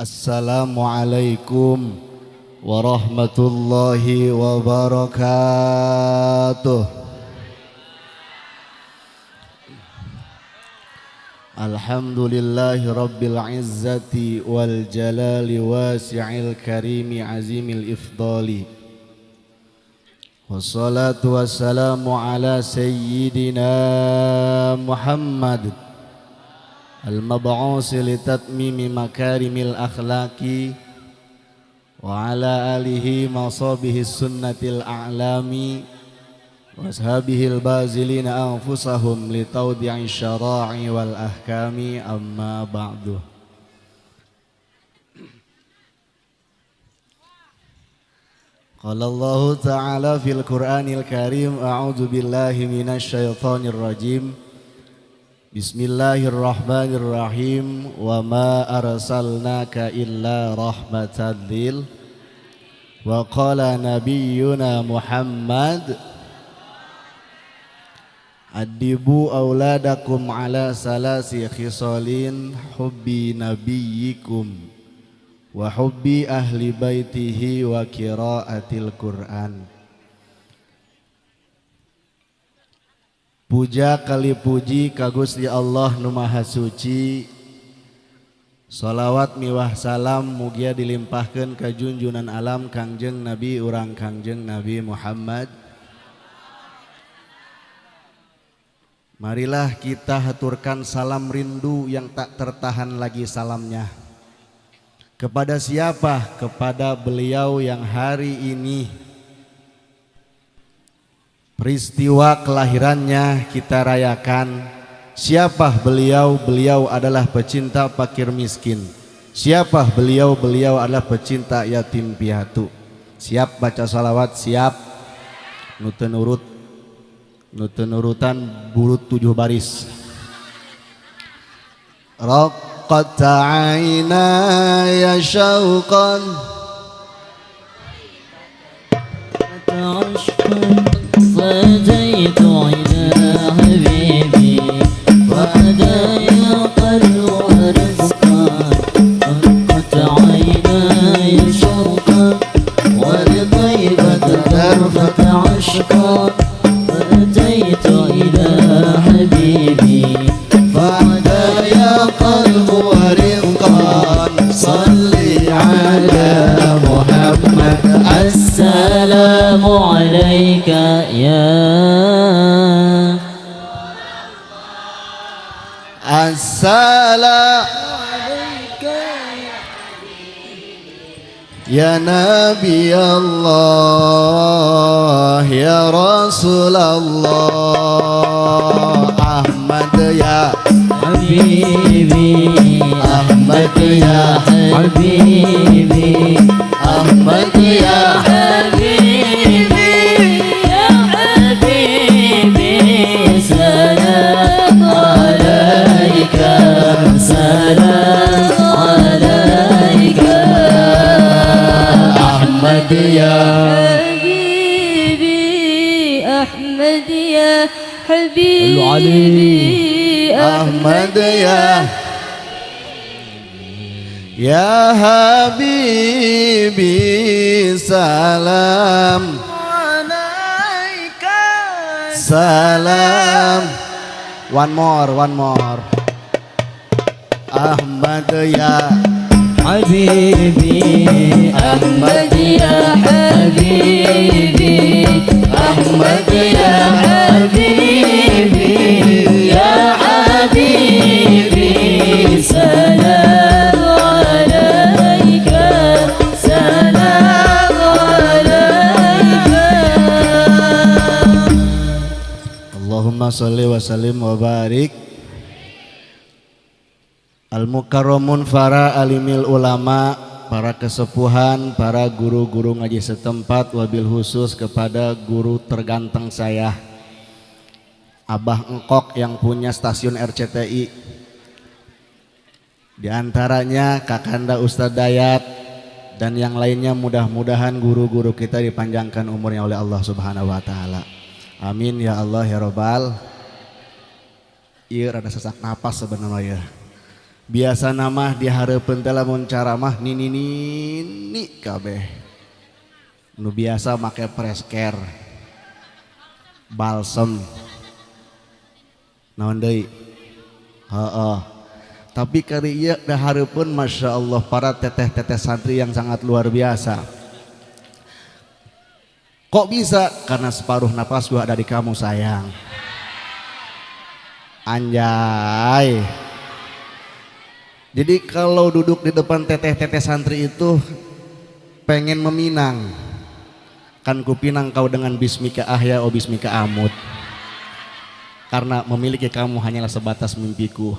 Assalamualaikum warahmatullahi wabarakatuh. Alhamdulillahi rabbil izzati wal jalali wasi'il karimi azimil ifdali. Wassalatu wassalamu ala sayyidina Muhammad al-mab'usi li tatmimi makarimil akhlaqi wa ala alihi masabihis sunnatil a'lami wa ashabihil bazilina anfusahum li tawdi'i syara'i wal ahkami amma ba'du. Qala Allah ta'ala fil Qur'anil Karim, a'udzu billahi minasy syaithanir rajim. Bismillahirrahmanirrahim. Wa ma arsalnaka illa rahmatan lil. Wa qala nabiyyuna Muhammad, adibu auladakum ala salasi khisalin, hubbi nabiyyikum wa hubbi ahli baitihi wa qiraatil Qur'an. Puja kali puji ka Gusti Allah nu Maha Suci. Shalawat miwah salam mugia dilimpahkeun ka junjunan alam Kangjeng Nabi urang Kangjeng Nabi Muhammad. Marilah kita haturkan salam rindu yang tak tertahan lagi salamnya. Kepada siapa? Kepada beliau yang hari ini peristiwa kelahirannya kita rayakan. Siapa beliau? Beliau adalah pecinta fakir miskin. Siapa beliau? Beliau adalah pecinta yatim piatu. Siap baca salawat? Siap. Nuten urut, nuten urutan burut 7 baris. Raqqat aynaya syauqan فأتيت إلى حبيبي وهدايا قلب ورزقا فرقت عيناي شوقا ولطيبة درفة عشقا فأتيت إلى حبيبي فهدايا قلب ورزقا صلي على محمد. السلام عليك Assalamu ya Nabi Allah ya Rasulullah. Ahmad ya Habibi, Ahmad ya Habibi, Ahmad ya Habibi, ya Habibi, salam alaika, salam alaika, Ahmad ya حبيبي أحمد يا حبيبي Ahmad ya Habibi, salam salam. One more Ahmad ya Habibi, Ahmad ya Habibi, Ahmad ya Habibi, ya Habibi, salam alaika, salam alaika. Allahumma sholli wa sallim wa barik. Al-mukarramun para alimil ulama, para kesepuhan, para guru-guru ngaji setempat, wabil khusus kepada guru terganteng saya, Abah Engkok yang punya stasiun RCTI. Di antaranya Kakanda Ustadz Dayat dan yang lainnya, mudah-mudahan guru-guru kita dipanjangkan umurnya oleh Allah Subhanahu wa taala. Amin ya Allah ya Rabbal. Iya rada sesak napas sebenarnya ya. Biasa nama dihareupeun teh lamun caramah nini kabeh. Nu biasa make presker, balsem, naon deui? Heeh. Tapi kali ieu dihareupeun masya Allah para teteh-teteh santri yang sangat luar biasa. Kok bisa? Karena separuh napas gua ada di kamu sayang. Anjay. Jadi kalau duduk di depan teteh-teteh santri itu pengen meminang. Kan kupinang kau dengan bismika ahya o bismika amut. Karena memiliki kamu hanyalah sebatas mimpiku.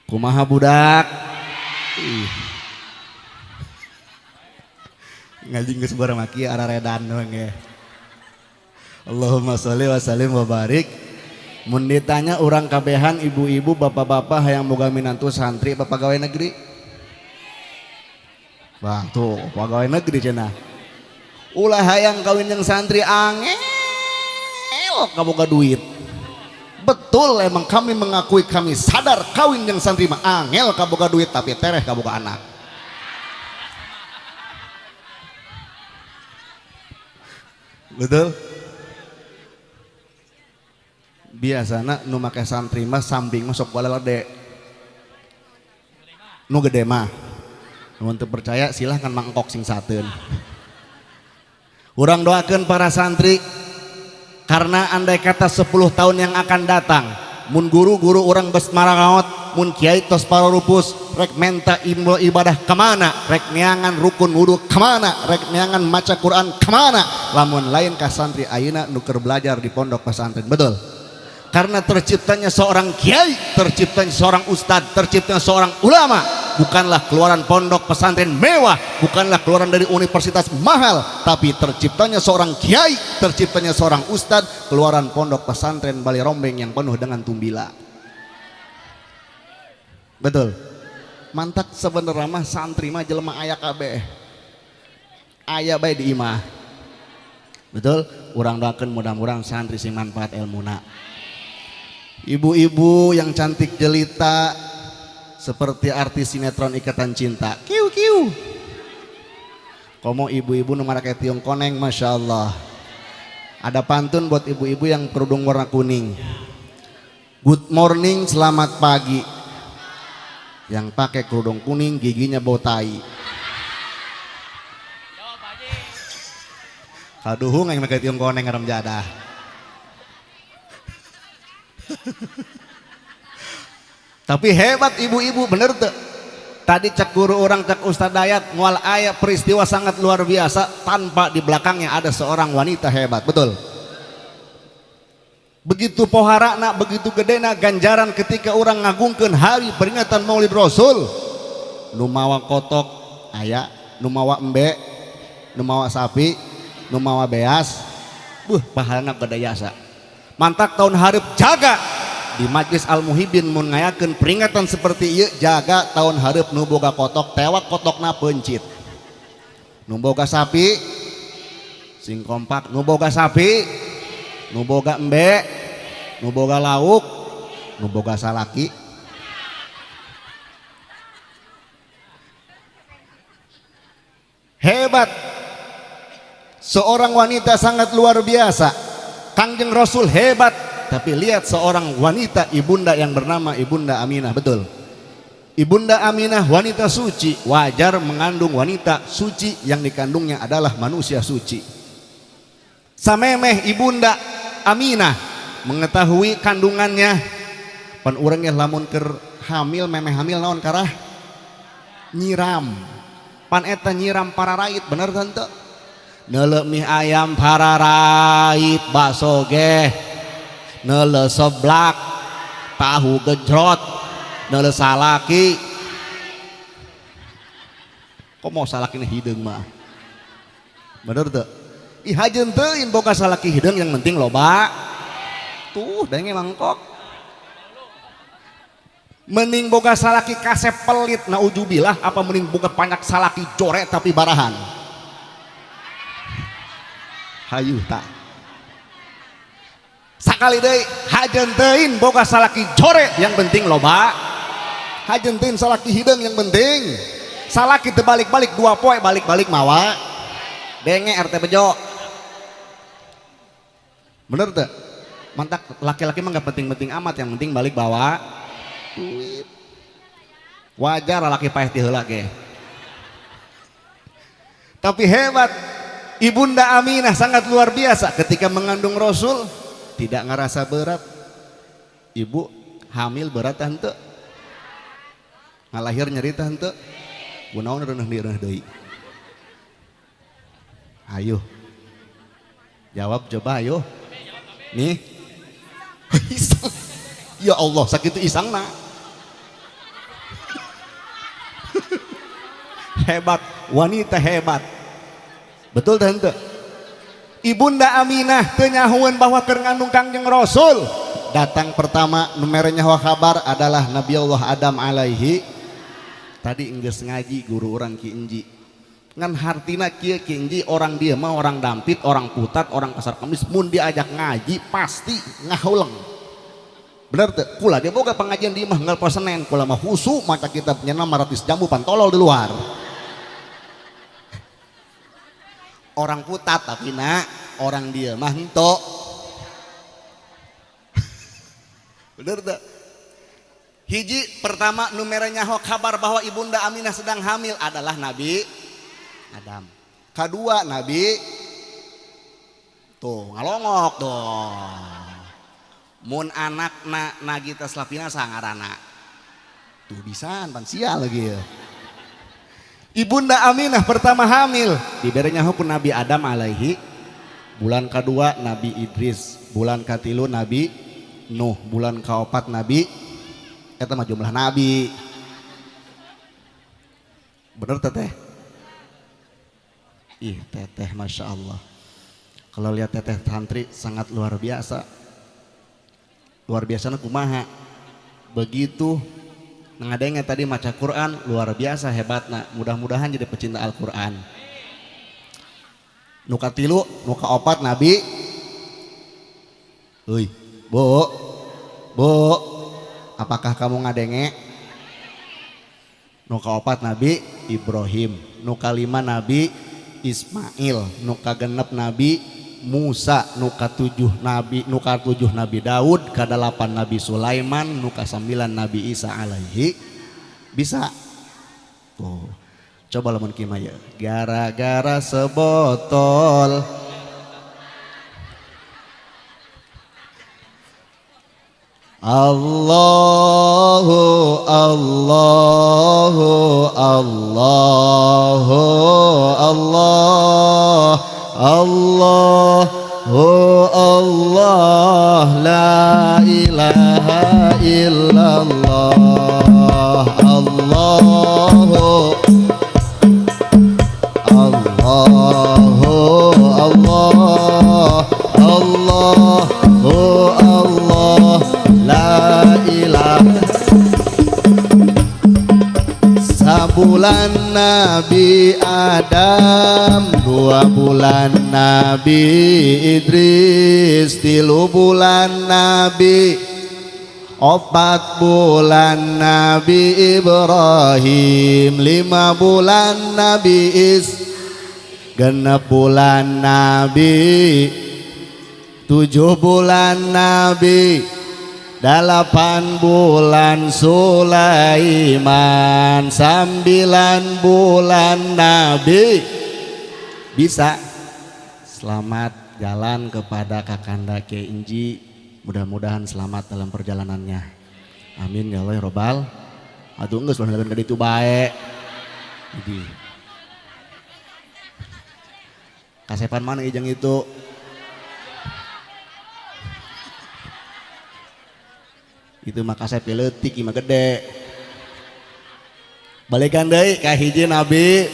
Kumaha budak? Ngaji geus bareng maki ara redan doang ya. Allahumma sholli wa sallim wa barik. Mun ditanya urang kabehan ibu-ibu bapak-bapak hayang boga minantu santri apa pegawai negeri? Wah tuh pegawai negeri cenah. Ulah hayang kawin jeung santri angel kaboga duit. Betul emang kami mengakui kami sadar kawin jeung santri mah angel kaboga duit tapi tereh kaboga anak. Betul? Biasana nu make santri mah sambing mah sok walelede. Nu gede mah. Nu teu percaya silahkan mangkok sing sateun. Urang doakeun para santri karena andai kata 10 tahun yang akan datang mun guru-guru orang bes marangaot mun kiai tos parorupus rek menta ibadah kemana rek neangan rukun wudu kemana rek neangan maca Quran kemana lamun lain ka santri ayeuna nu keur belajar di pondok pesantren. Betul? Karena terciptanya seorang kiai, terciptanya seorang ustadz, terciptanya seorang ulama bukanlah keluaran pondok pesantren mewah, bukanlah keluaran dari universitas mahal, tapi terciptanya seorang kiai, terciptanya seorang ustadz, keluaran pondok pesantren Bali Rombeng yang penuh dengan tumbila. Betul? Mantak sebenarnya mah santri mah jelema aya kabeh. Aya bae di imah. Betul? Urang doakeun mudah-mudahan santri sing manfaat ilmuna. Ibu-ibu yang cantik jelita seperti artis sinetron Ikatan Cinta. Kiu kiu. Komo ibu-ibu nu marake tiung koneng masya Allah. Ada pantun buat ibu-ibu yang kerudung warna kuning. Good morning, selamat pagi. Yang pakai kerudung kuning giginya bau tai. Kaduhung yang pakai tiung koneng ngaram jadah. Tapi hebat ibu-ibu bener tuh. Tadi cek guru orang cek Ustadz Dayat mual aya peristiwa sangat luar biasa tanpa di belakangnya ada seorang wanita hebat. Betul? Begitu poharana, begitu gedena ganjaran ketika orang ngagungkeun hari peringatan Maulid Rasul. Nu mawa kotok aya, nu mawa embe, nu mawa sapi, nu mawa beas. Pahalana gede jasa. Mantak tahun hareup jaga di Majlis Al-Muhibin mun ngayakeun peringatan seperti ieu jaga tahun hareup nu boga kotok tewak kotokna peuncit. Nu boga sapi sing kompak, nu boga sapi, nu boga embe, nu boga lauk, nu boga salaki. Hebat. Seorang wanita sangat luar biasa. Kangjeng Rasul hebat, tapi lihat seorang wanita ibunda yang bernama Ibunda Aminah. Betul? Ibunda Aminah wanita suci, wajar mengandung wanita suci yang dikandungnya adalah manusia suci. Samemeh Ibunda Aminah mengetahui kandungannya, pan urang ge lamun keur hamil memeh hamil naon karah nyiram. Pan eta nyiram para raid, bener tante? Neuleuh mie ayam pararait bakso ge neuleuh seblak tahu gejrot neuleuh salaki. Kok mau salaki hideung mah bener teu? Ih hajeun teuing boga salaki hideung yang penting loba tuh denge mangkok. Mending boga salaki kasep pelit naujubillah apa mending boga banyak salaki jore tapi barahan. Hayu tak sakali deui hajentein boga salaki core yang penting loba, hajentein salaki hidung yang penting, salaki terbalik-balik 2 poe balik-balik mawa denge RT bejo, bener tuh mantak. Laki-laki mah gak penting-penting amat, yang penting balik bawa duit. Wajar laki payah ti heula ge. Tapi hebat Ibunda Aminah, sangat luar biasa ketika mengandung Rasul, tidak ngerasa berat. Ibu hamil berat henteu, ngalahir nyeri henteu, kunaon reuneuh deui. Ayo jawab, coba ayo nih. Isang. Ya Allah, sakitu isangna. Hebat, wanita hebat. Betul tante. Ibunda Aminah teu nyahueun bahwa keur ngandung Kangjeng Rasul. Datang pertama numerenya kabar adalah Nabi Allah Adam alaihi. Tadi enggeus ngaji guru orang Ki Enji. Ngan hartina kieu Ki Enji, orang dia mah orang dampit, orang putat, orang pasar kemis, mun diajak ngaji pasti ngahulang. Bener teu? Kula dia boga pengajian di imah nggal poe Senen, kula mah husu maca kitab nyana maratis jambu pantolol di luar. Orang putat tapi nak orang dia mah henteu. Bener teu? Hiji pertama numerenya kabar bahwa Ibunda Aminah sedang hamil adalah Nabi Adam. Kedua Nabi tuh ngalongok tuh. Mun anakna Nagita Slavina sangarana. Tuh bisaan pan sial lagi ya. Ibunda Aminah pertama hamil diberenya hukum Nabi Adam alaihi. Bulan kedua Nabi Idris, bulan katilu Nabi Nuh, bulan kaopat Nabi eta mah jumlah nabi. Bener teteh? Ih teteh Masya Allah. Kalau lihat teteh santri sangat luar biasa. Luar biasa kumaha. Begitu ngadenge tadi maca Quran luar biasa hebatna. Mudah-mudahan jadi pecinta Al-Quran. Nuka tilu, nuka opat Nabi. Uy, bu, apakah kamu ngadenge? Nuka opat Nabi Ibrahim, nuka lima Nabi Ismail, nuka genep Nabi Musa, nuka tujuh Nabi Daud, kadalapan Nabi Sulaiman, nuka 9 Nabi Isa alaihi. Bisa tuh. Coba lamun kimaya gara-gara sebotol Allahu Allahu Allahu Allah Allahu Allah la ilaha illallah Allahu Allah Allahu Allah la ilaha. Sabulan Nabi Adam, 2 bulan Nabi Idris, 3 bulan Nabi, 4 bulan Nabi Ibrahim, 5 bulan Nabi genep bulan Nabi, 7 bulan Nabi, 8 bulan Sulaiman, 9 bulan Nabi. Bisa. Selamat jalan kepada Kakanda Kiai Enji. Mudah-mudahan selamat dalam perjalanannya. Amin ya Allah ya Robbal. Atuh geus pandangan ka ditu bae. Jadi kasepan mana ijeng itu? Itu mah kasep leutik ieu mah gede. Balikan deui ka hiji Nabi,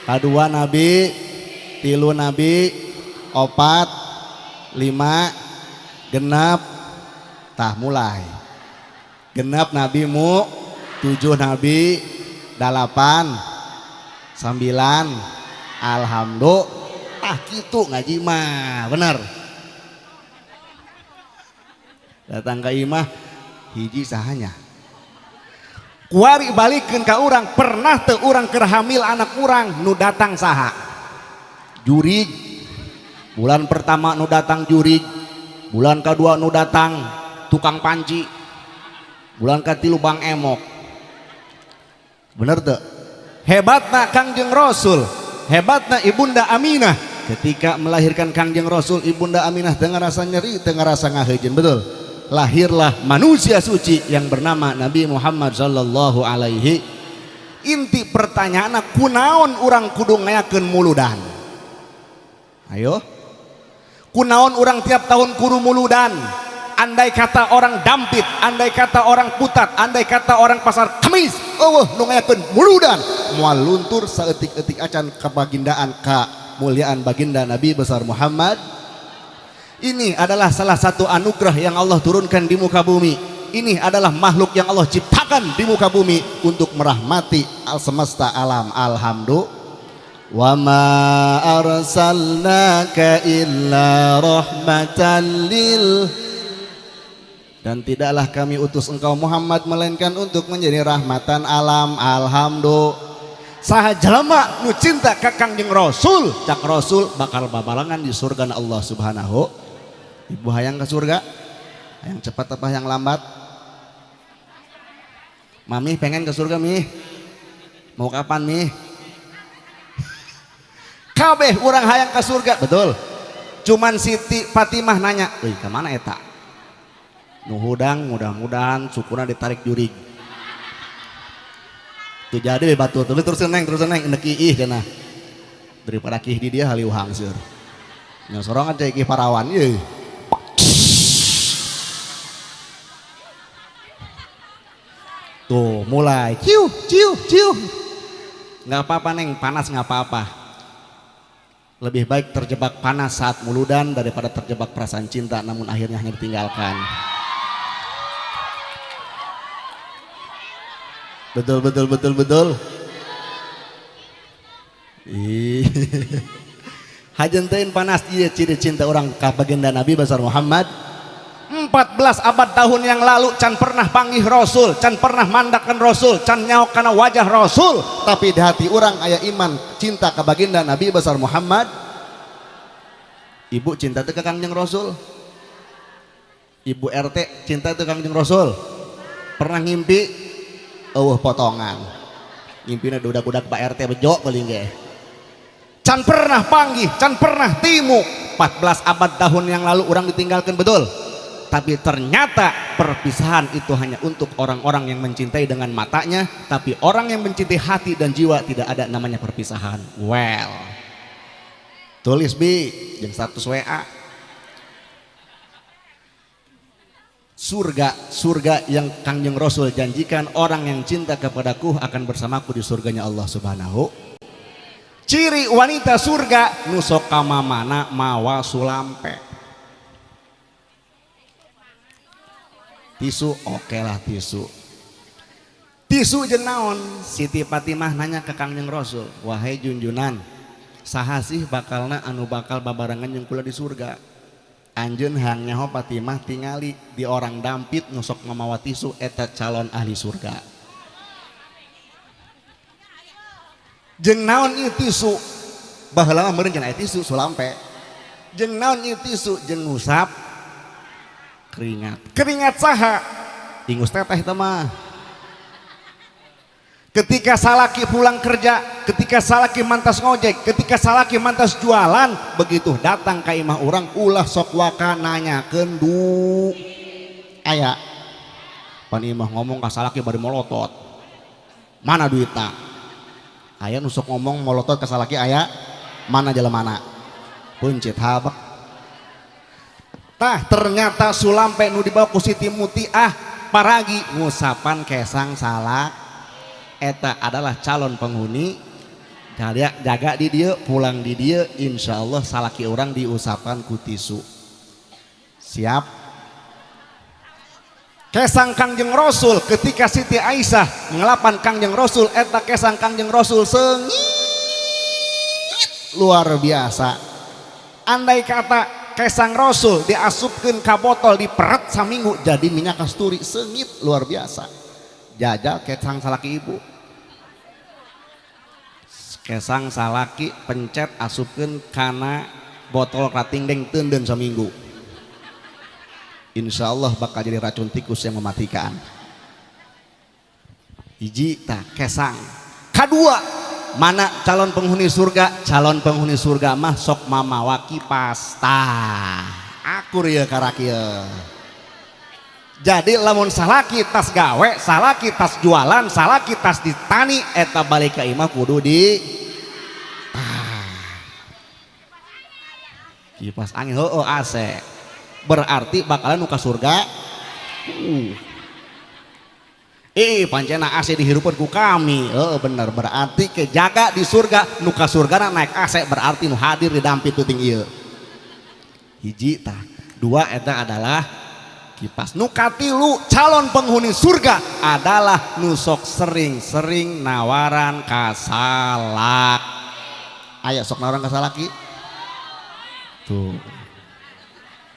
kadua Nabi, 3 Nabi, 4, 5, genep. Tah mulai. Genep Nabi mu, 7 Nabi, 8, 9, alhamdulillah. Gitu ngaji mah bener. Datang ke imah hiji sahanya. Kuari balikeun ka urang, pernah teu urang keur hamil anak urang nu datang saha? Jurig. Bulan pertama nu datang jurig, bulan kedua nu datang tukang panci, bulan katilu Bang Emok. Bener teu? Hebatna Kangjeng Rasul, hebatna Ibunda Aminah ketika melahirkan Kangjeng Rasul. Ibunda Aminah teu ngarasa nyeri, teu ngarasa ngaheujeun, betul. Lahirlah manusia suci yang bernama Nabi Muhammad sallallahu alaihi. Inti pertanyaanna kunaon urang kudu ngayakeun muludan? Ayo, kunaon urang tiap tahun kudu muludan? Andai kata orang dampit, andai kata orang putat, andai kata orang pasar kemis, nu ngayakeun muludan moal luntur saeutik-eutik acan kabagindaan ka muliaan baginda Nabi besar Muhammad. Ini adalah salah satu anugerah yang Allah turunkan di muka bumi. Ini adalah makhluk yang Allah ciptakan di muka bumi untuk merahmati al semesta alam. Alhamdulillah. Wa ma arsalnaka illa rahmatan lil, dan tidaklah kami utus engkau Muhammad melainkan untuk menjadi rahmatan alam. Alhamdulillah. Saha jelema nu cinta ka Kangjeng Rasul, cak Rasul bakal babalangan di surga Allah Subhanahu. Ibu hayang ke surga? Hayang cepat apa yang lambat? Mami pengen ke surga mi? Mau kapan mi? Kabeh orang hayang ke surga, betul. Cuman Siti Fatimah nanya, "Euy, ke mana eta?" Nu hudang mudah-mudahan sukuna ditarik jurig. Tuh jadi batu terus neng enek iih cenah. Daripada kih di dia haliu hangseur. Nya sorangan cai kih parawan ieu. Tuh mulai ciu ciu ciu. Nggak apa-apa neng, panas nggak apa-apa. Lebih baik terjebak panas saat muludan daripada terjebak perasaan cinta namun akhirnya hanya ditinggalkan. Betul betul betul betul. Hajenteun panas ieu ciri cinta orang ka baginda Nabi besar Muhammad. 14 abad tahun yang lalu can pernah panggih Rasul, can pernah mandakan Rasul, can nyaok kana wajah Rasul, tapi di hati orang aya iman cinta ka baginda Nabi besar Muhammad. Ibu cinta teu ka Kangjeng Rasul? Ibu RT cinta teu ka Kangjeng Rasul? Pernah ngimpi eueuh potongan. Ngimpina budak-budak Pak RT bejo paling ge. Can pernah panggih, can pernah timu. 14 abad tahun yang lalu orang ditinggalkan, betul. Tapi ternyata perpisahan itu hanya untuk orang-orang yang mencintai dengan matanya, tapi orang yang mencintai hati dan jiwa tidak ada namanya perpisahan. Well, tulis bi jeung status WA. Surga yang Kangjeng Rasul janjikan, orang yang cinta kepadaku akan bersamaku di surganya Allah Subhanahu. Ciri wanita surga nu sok ka mamana mawa sulampe. Tisu, oke lah tisu. Tisu jeung naon? Siti Fatimah nanya ke Kangjeng Rasul, "Wahai junjunan, saha sih bakalna anu bakal babarengan jeung kula di surga?" Anjeun hayang nyaho Fatimah tingali di orang dampit nu sok mamawa tisu eta calon ahli surga. Jeung naon ieu tisu? Baheula meureun cenah aya tisu sulampe. Jeung naon ieu tisu? Jeung ngusap keringat saha? Ingus teteh teh mah. Ketika salaki pulang kerja, ketika salaki mantas ngojek, ketika salaki mantas jualan, begitu datang ka imah urang ulah sok waka nanyakeun du aya. Pan imah ngomong ka salaki bari molotot. Mana duitna? Aya nu sok ngomong molotot ka salaki aya, mana jelemana? Puncit habak. Tah ternyata sulampe nu dibawa ku Siti Mutiah paragi ngusapan kesang salak. Eta adalah calon penghuni. Jaga di dieu, pulang di dieu, insyaallah salaki orang diusapan ku tisu. Siap? Kesang Kangjeng Rasul ketika Siti Aisyah ngelapan Kangjeng Rasul, eta kesang Kangjeng Rasul sengit luar biasa. Andai kata kesang rasul diasupkeun ka botol diperet saminggu jadi minyak kasturi sengit luar biasa. Jajal kesang salaki ibu. Kesang salaki pencet asupkeun kana botol krating deng teundeun saminggu. Insya Allah bakal jadi racun tikus yang mematikan. Hiji tah kesang. Kadua, mana calon penghuni surga? Calon penghuni surga mah sok mamawa kipas. Tah akur ya karakia. Jadi lamun salaki tas gawe, salaki tas jualan, salaki tas ditani, eta balik ka imah kudu di kipas angin heueuh AC. Berarti bakalan nu ka surga. Pancena AC dihirupan ku kami. Bener, berarti kejaga di surga. Nu ka surgana naik AC berarti nu hadir di dampit tuting ieu. Hiji tah. Dua eta adalah kipas. Nu katilu calon penghuni surga adalah nu sok sering-sering nawaran ka salak. Aya sok nawaran ka salak ki? Tuh.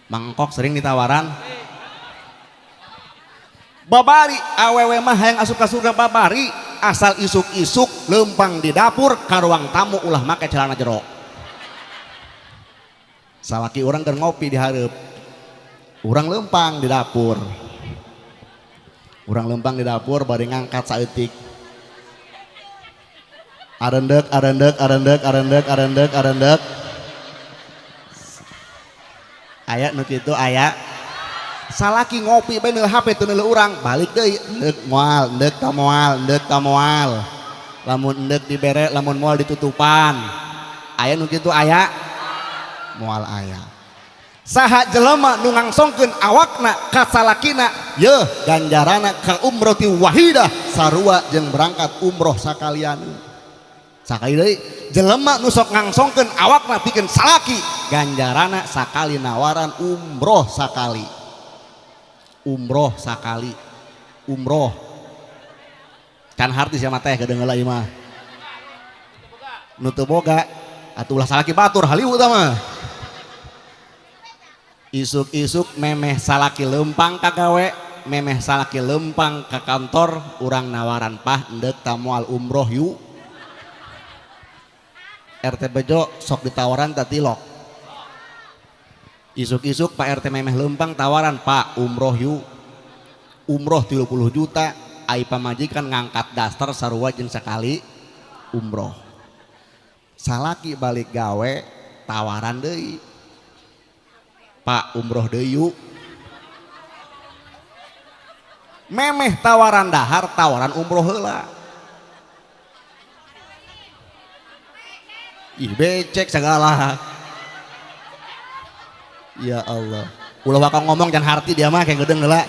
Mangkok sering ditawaran. Babari awewe mah hayang asup ka surga babari asal isuk-isuk lempang di dapur ka ruang tamu ulah make celana jero. Salaki urang keur ngopi di hareup. Urang lempang di dapur. Urang lempang di dapur bari ngangkat saeutik. Arendek arendek arendek arendek arendek arendek. Aya nu kitu aya. Salaki ngopi bae neul HP teu neul urang balik deui endek moal endek ka moal endek ka moal lamun endek dibere lamun moal ditutupan aya nu kitu aya moal aya saha jelema nu ngangsongkeun awakna ka salakina yeuh ganjarana ka umroh ti wahidah sarua jeung berangkat umroh sakalian sakali deui jelema nu sok ngangsongkeun awakna pikeun salaki ganjarana sakali nawaran umroh sakali. Umroh sakali umroh kan harti sama teh kedengeun ieu mah nu teu boga atuh ulah salaki batur haliweu tah mah isuk-isuk memeh salaki lempang ka gawe memeh salaki lempang ka kantor urang nawaran pah endek ta moal umroh yuk RT Bejo sok ditawaran ta tilok. Isuk-isuk Pak RT memeh lempang tawaran Pak umroh yuk umroh 30 juta ai pamajikan ngangkat daster sarua jeung sakali umroh salaki balik gawe tawaran deui Pak umroh deui yuk memeh tawaran dahar tawaran umroh heula ih becek segala. Ya Allah, ulah bakal ngomong jangan harti dia mah kayak gedeng heula.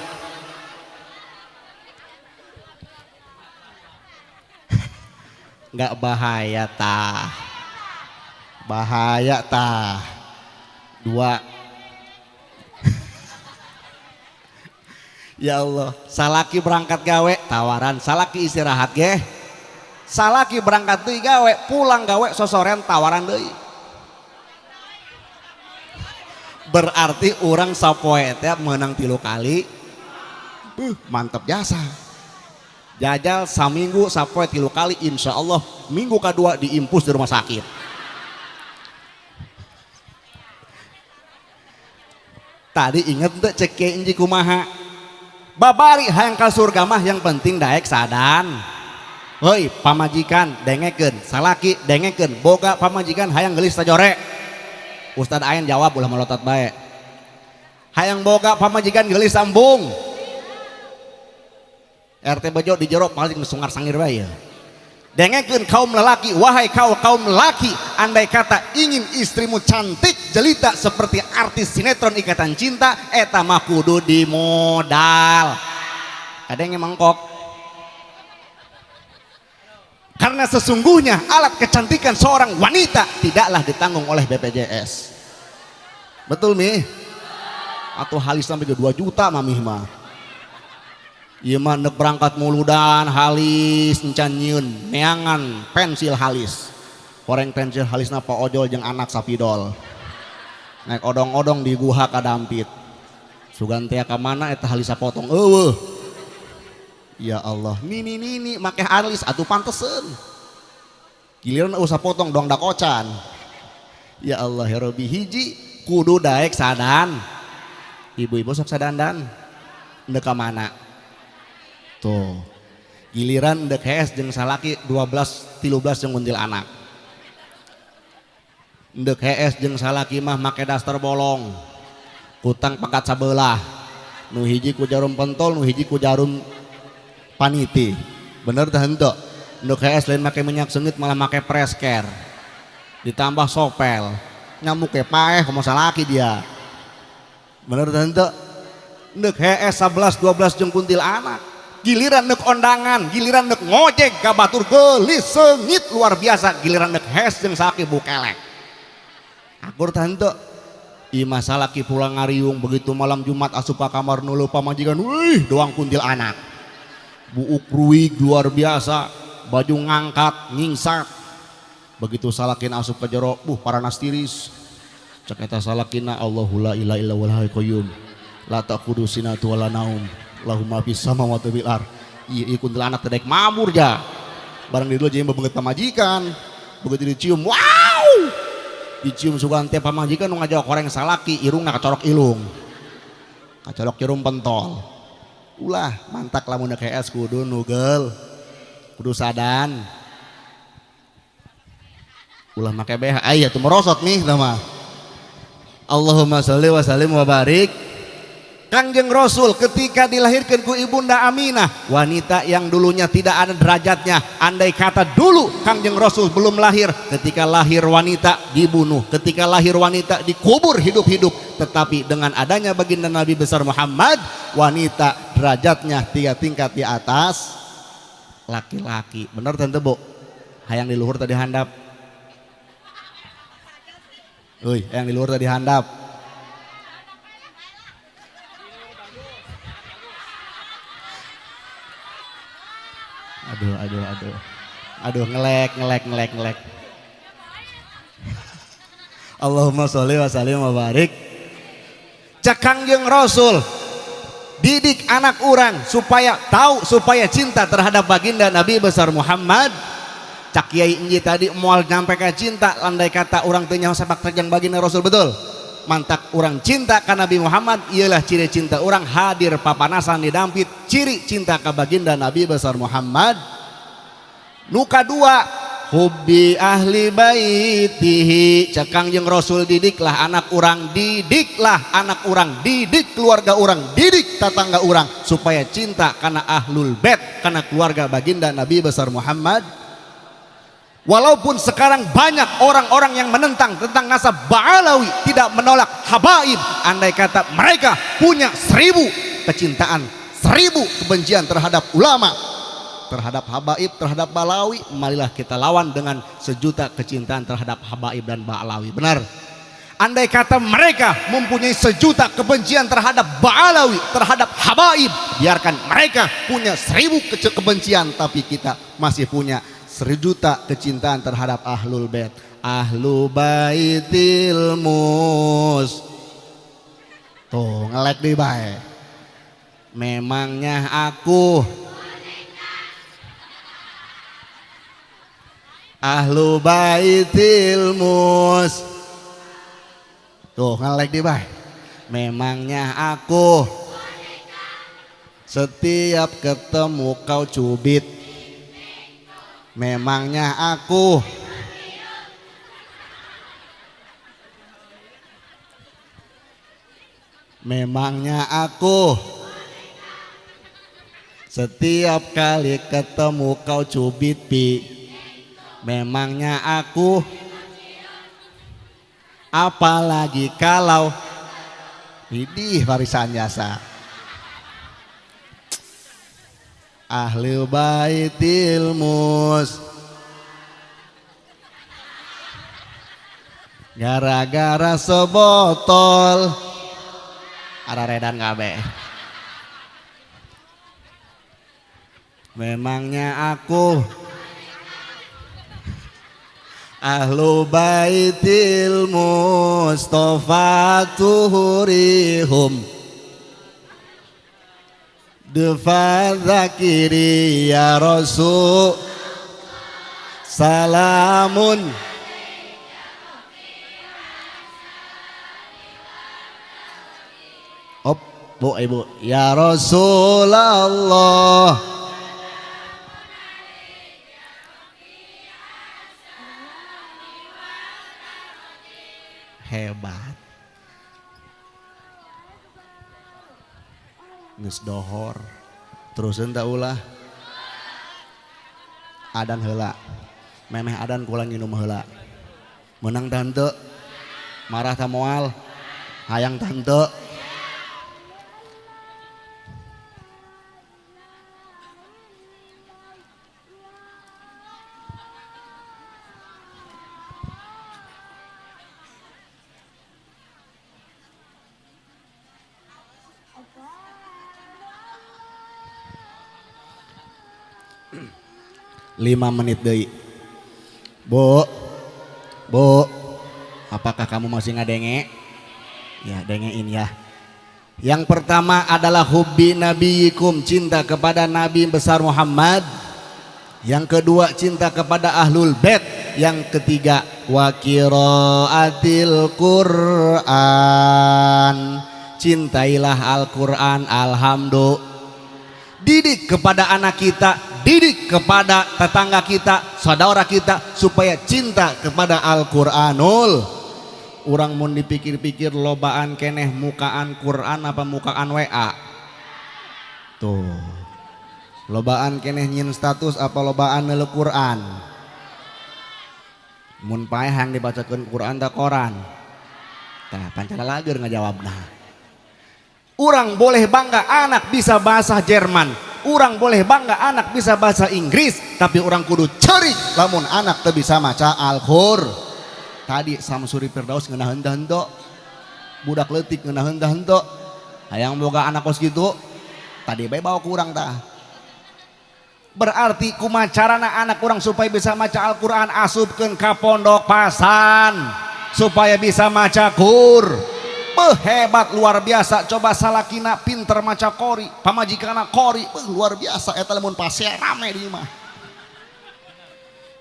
Enggak bahaya tah. Bahaya tah. Dua. Ya Allah, salaki berangkat gawe tawaran, salaki istirahat ge. Salaki berangkat deui gawe, pulang gawe sosoren tawaran deui. Berarti orang sapoe teh menang 3 kali. Mantap jasa. Jajal saminggu sapoe 3 kali insya Allah minggu kedua diimpus di rumah sakit. Tadi inget tuh cek inji kumaha. Babari hayang ka surga mah yang penting daek sadan. Hoi pamajikan dengekeun, salaki dengekeun, boga pamajikan hayang gelis tajore. Ustad Ain jawab ulah melotot bae. Hayang boga pamajikan gelis sambung. RT Bejo di jero paling sungar sangir bae. Dengekeun kaum lelaki, wahai kaum lelaki, andai kata ingin istrimu cantik jelita seperti artis sinetron Ikatan Cinta, eta mah kudu dimodal. Kadenge mangkok. Karena sesungguhnya alat kecantikan seorang wanita tidaklah ditanggung oleh BPJS. Betul Mi? Atau halis sampai ke 2 juta mamih mah. Ieu mah neuk berangkat muludan halis encan nyieun neangan pensil halis. Horeng pensil halisna Pak Ojol jeung anak sapidol. naik odong-odong di guha kadampit sugan teh ka mana eta halisa potong eueuh ya Allah nini make alis atuh panteseun giliran usah potong dong dakocan ya Allah ya Rabbi hiji kudu daek sadan ibu-ibu sok sadandan endek ka mana tuh giliran endek hees jeung salaki 12 13 jeung kuntil anak endek hees jeung salaki mah make daster bolong kutang pekat sabelah nu hiji ku jarum pentol nu hiji ku jarum paniti bener teh henteu endek hees lain make minyak seungit malah make presker ditambah sopel nyamuk ke paeh komo salaki dia bener teh henteu endek hees 11 12 jeung kuntil anak giliran nek ondangan giliran nek ngojek ka batur geulis seungit luar biasa giliran nek hees jeung salaki bukelek akur teh henteu ieu masalah ki pulang ngariung begitu malam Jumat asup ka kamar nu leupa majikan wih doang kuntil anak buuk ruig luar biasa baju ngangkat nyingsat begitu salakin asup ka jero paranas tiris cek eta salakina Allahu la ilaha illa huwal hayyul qayyum la ta'khudhu sinatun wala naum lahu ma fis samawati wal ardh ieu kuntil anak teh daek mamur ja barang di dieu jeung bebeungeut pamajikan begitu dicium wow dicium sugan teh pamajikan nu ngajawab koreng salaki irungna kacorok ilung kacolok jarum pentol ulah mantak lamun KS kudu nugel kudu sadan ulah make BH aya tuh merosot nih nama Allahumma sholli wa sallim wa barik Kangjeng Rasul ketika dilahirkan ku ibunda Aminah wanita yang dulunya tidak ada derajatnya andai kata dulu Kangjeng Rasul belum lahir ketika lahir wanita dibunuh ketika lahir wanita dikubur hidup-hidup tetapi dengan adanya baginda Nabi besar Muhammad wanita derajatnya 3 tingkat di atas laki-laki bener tante bu hayang di luhur tadi handap hayang di luhur tadi handap aduh ngelek Allahumma sholli wa sallim wa barik cak Kangjeng Rasul didik anak orang supaya tahu supaya cinta terhadap baginda Nabi besar Muhammad cak Kiai Enji tadi moal nyampe ke cinta landai kata orang teu nyaho sepak terjang baginda Rasul betul mantak orang cinta ka Nabi Muhammad ialah ciri cinta orang hadir papanasan didampit ciri cinta ka baginda Nabi besar Muhammad nuka dua hubbi ahli baitihi cek Kangjeng Rasul didiklah anak orang didik keluarga orang didik tetangga orang supaya cinta karena ahlul bait karena keluarga baginda Nabi besar Muhammad walaupun sekarang banyak orang-orang yang menentang tentang nasab Ba'alawi tidak menolak habaib andai kata mereka punya 1000 kecintaan 1000 kebencian terhadap ulama terhadap habaib terhadap Ba'alawi marilah kita lawan dengan 1.000.000 kecintaan terhadap habaib dan Ba'alawi benar andai kata mereka mempunyai 1.000.000 kebencian terhadap Ba'alawi terhadap habaib biarkan mereka punya 1000 kebencian tapi kita masih punya 1.000.000 kecintaan terhadap ahlul bait ahlu baitil mus tuh ngelek di bae memangnya aku ahlu baitil mus tuh ngelek di bae memangnya aku setiap ketemu kau cubit memangnya aku setiap kali ketemu kau cubit pi memangnya aku apalagi kalau idih warisan jasa ahli baitil mus gara-gara sebotol ada redan kabe memangnya aku Ahlu baitil Mustafa tuhurihum Defa zakiri ya Rasul Salamun Op, bu ibu ya Rasulullah hebat geus dohor terusin tak ulah adan heula memeh adan kula nginum heula menang tante marah ta moal hayang tante 5 menit deui. Bu, apakah kamu masih ngadenge? Ya, dengein ya. Yang pertama adalah hubbi nabiyikum, cinta kepada Nabi besar Muhammad. Yang kedua cinta kepada ahlul bait. Yang ketiga wa qiraatil Qur'an, cintailah Al-Qur'an. Alhamdulillah. Didik kepada anak kita, didik kepada tetangga kita, saudara kita supaya cinta kepada Al-Qur'anul. Urang mun dipikir-pikir lobaan keneh mukaan Quran apa mukaan WA. Tuh. Lobaan keneh nyin status apa lobaan neuleuh Quran. Mun paeh hang dibacakeun Quran da koran. Tah pancala lager ngajawabna. Urang boleh bangga anak bisa bahasa Jerman. Urang boleh bangga anak bisa bahasa Inggris, tapi urang kudu ceurik lamun anak teu bisa maca Al-Qur'an. Tadi Samsuri Firdaus ngeunaheun da henteu. Budak leutik ngeunaheun da henteu. Hayang boga anak kos kitu. Tadi bae bawa ku urang tah. Berarti kumacarana anak urang supaya bisa maca Al-Qur'an asupkeun ka pondok pasan supaya bisa maca Qur'an. Hebat luar biasa. Coba salakina pinter maca qori, pamajikana qori, luar biasa eta lamun pasea rame di imah.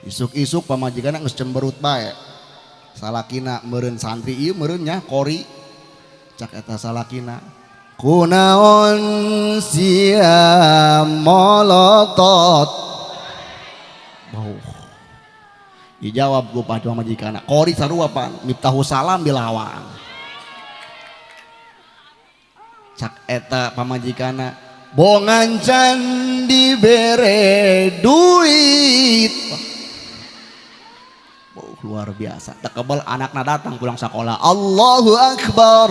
Isuk-isuk pamajikana geus cemberut bae. Salakina meureun santri ieu meureun nya qori. Cak eta salakina. Kunaon sia molotot. Bau. Dijawab ku pamajikana, qori sarua pan, Miftahus Salam bilawang. Cak eta pamajikana bongan can dibere duit. Luar biasa. Tak kebal anakna datang pulang sekolah. Allahu Akbar,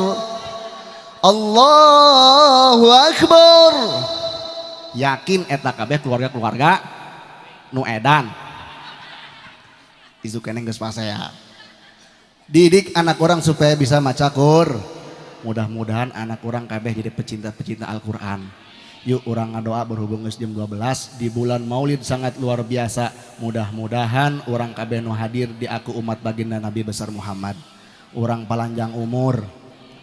Allahu Akbar. Yakin eta kabeh keluarga-keluarga nu edan. Isu keneh geus pasea. Didik anak orang supaya bisa maca Qur'an. Mudah-mudahan anak orang kabeh jadi pecinta-pecinta Al-Qur'an. Yuk orang ngadoa berhubung geus jam 12 di bulan Maulid sangat luar biasa. Mudah-mudahan orang kabeh nu hadir di aku umat baginda Nabi besar Muhammad. Orang palanjang umur,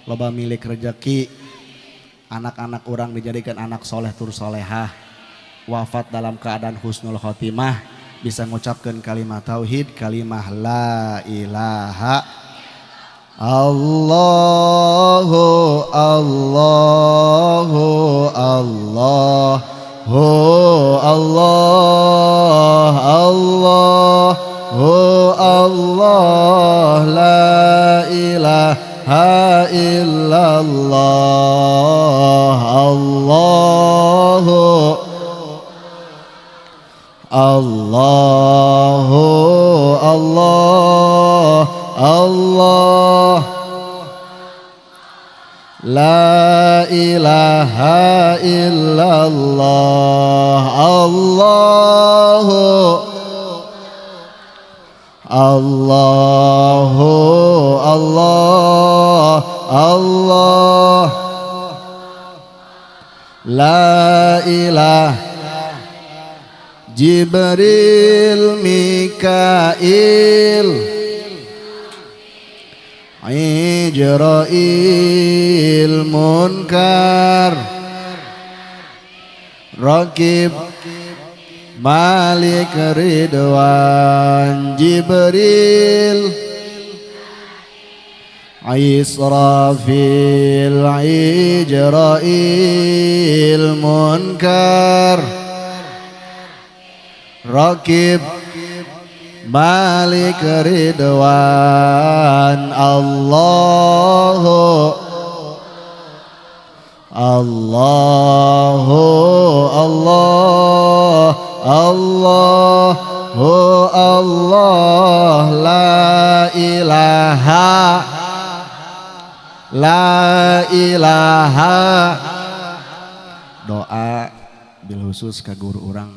loba milik rezeki. Anak-anak orang dijadikan anak soleh tur solehah. Wafat dalam keadaan husnul khotimah, bisa mengucapkan kalimat tauhid, kalimat la ilaha Allahu Allahu Allahu Allah Allahu Allah la ilaha illallah Allahu Allahu Allah Allah la ilaha illallah Allahu Allahu Allah Allah la ilaha Jibril Mikail Ijrail Munkar Rakib Malik Ridwan Jibril Israfil Ijrail Munkar Rakib Malik Ridwan Allahu Allah La ilaha doa bil khusus ka guru urang.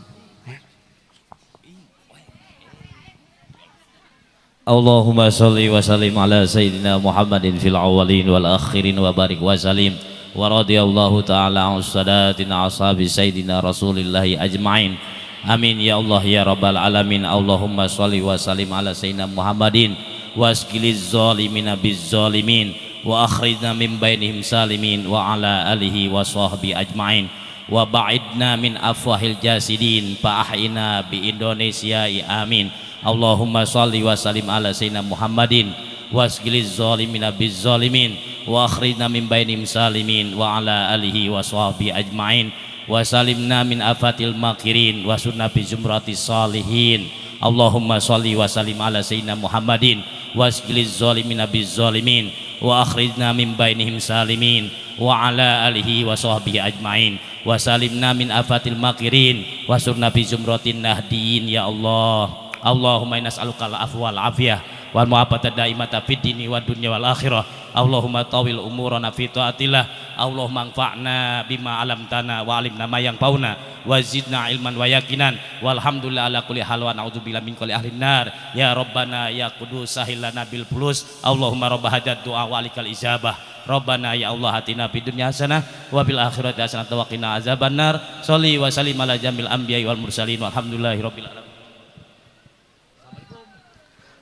Allahumma sholli wa sallim ala sayyidina Muhammadin fil awwalin wal akhirin wa barik wa salim wa radiyallahu ta'ala an sadatina ashabi sayyidina rasulillahi ajma'in. Amin ya Allah ya rabbal alamin. Allahumma sholli wa sallim ala sayyidina Muhammadin waskiliz zalimina biz zalimin wa akhrijna min bainihim salimin wa ala alihi wa sahbihi ajma'in wa ba'idna min afwahil jasidin fa ahyina bi Indonesia amin. Allahumma sholli wa sallim ala sayyidina Muhammadin wasgiliz zalimina biz zalimin wa akhrijna min bainihim salimin wa ala alihi wa sahbihi ajma'in wa salimna min afatil makirin wa sunna bi zumratis salihin. Allahumma sholli wa sallim ala sayyidina Muhammadin wasgiliz zalimina biz zalimin wa akhrijna min bainihim salimin wa ala alihi wa sahbihi ajma'in wa salimna min afatil makirin wa sunna bi zumratin nahdiyin. Ya Allah, Allahumma inna nas'aluka al-afwa wal afiyah wal mu'afata daimata fid dini wad dunya wal akhirah. Allahumma tawil umurana fi taatillah. Allahumma anfa'na bima alamtana wa alimna ma yanfa'una wa zidna ilman wa yaqinan walhamdulillah ala kulli hal wa na'udzubillahi min kulli ahlin nar. Ya Rabbana ya Qudus sahil lana bil fulus. Allahumma rabb hadzal du'a wa alikal ijabah. Rabbana ya Allah atina fid dunya hasanah wa bil akhirati hasanah wa qina azabannar. Sholli wa sallim ala jamil anbiya'i wal mursalin walhamdulillahi rabbil alamin.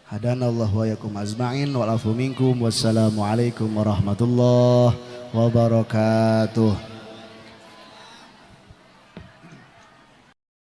Hadanallahu wa yakum azma'in wal afu minkum. Wassalamualaikum warahmatullahi wabarakatuh.